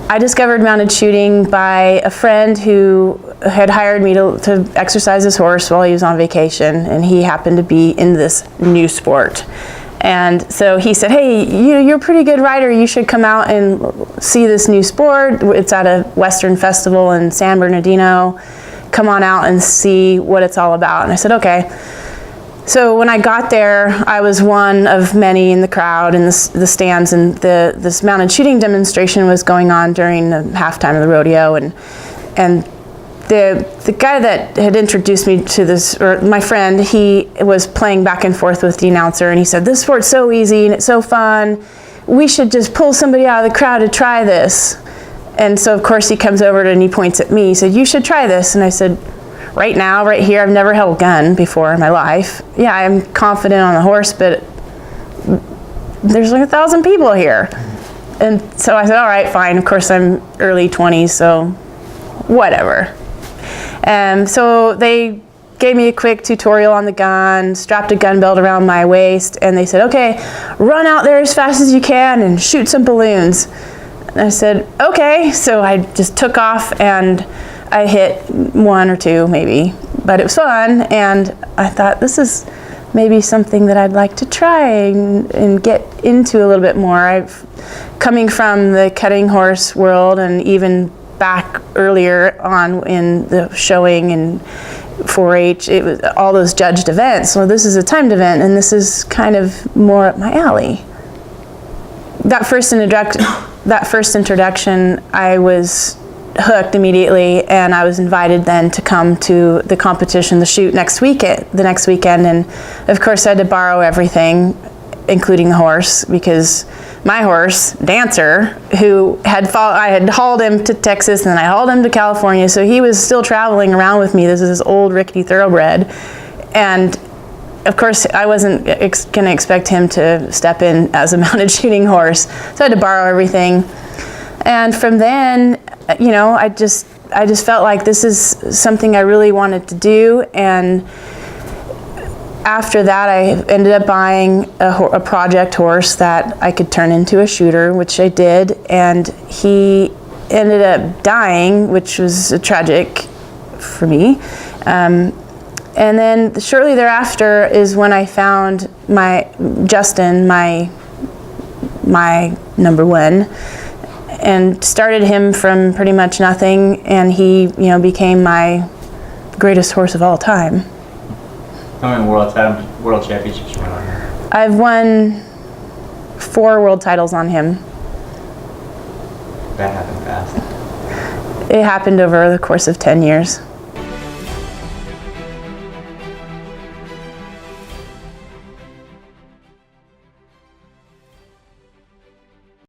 I discovered mounted shooting by a friend who had hired me to exercise his horse while he was on vacation, and he happened to be in this new sport. And so he said, hey, you're a pretty good rider. You should come out and see this new sport. It's at a Western festival in San Bernardino. Come on out and see what it's all about. And I said, okay. So when I got there, I was one of many in the crowd in the stands, and this mounted shooting demonstration was going on during the halftime of the rodeo, and the guy that had introduced me to this, or my friend, he was playing back and forth with the announcer, and he said, this sport's so easy and it's so fun, we should just pull somebody out of the crowd to try this. And so of course he comes over and he points at me, he said, you should try this. And I said, right now, right here, I've never held a gun before in my life. Yeah, I'm confident on the horse, but there's like 1,000 people here. And so I said, all right, fine. Of course, I'm early 20s, so whatever. So they gave me a quick tutorial on the gun, strapped a gun belt around my waist, and they said, okay, run out there as fast as you can and shoot some balloons. And I said, okay. So I just took off, and I hit one or two maybe, but it was fun, and I thought this is maybe something that I'd like to try and get into a little bit more. Coming from the cutting horse world, and even back earlier on in the showing and 4-H, it was all those judged events. So this is a timed event, and this is kind of more up my alley. That first introduction, I was hooked immediately, and I was invited then to come to the competition, the shoot the next weekend, and of course I had to borrow everything, including the horse, because my horse, Dancer, who I had hauled him to Texas, and then I hauled him to California, so he was still traveling around with me. This is this old rickety thoroughbred, and of course I wasn't going to expect him to step in as a mounted shooting horse, so I had to borrow everything. And from then, you know, I just felt like this is something I really wanted to do. And after that, I ended up buying a project horse that I could turn into a shooter, which I did. And he ended up dying, which was tragic for me. And then shortly thereafter is when I found Justin, my number one, and started him from pretty much nothing, and he, you know, became my greatest horse of all time. How many world championships you won on him? I've won 4 world titles on him. That happened fast. It happened over the course of 10 years.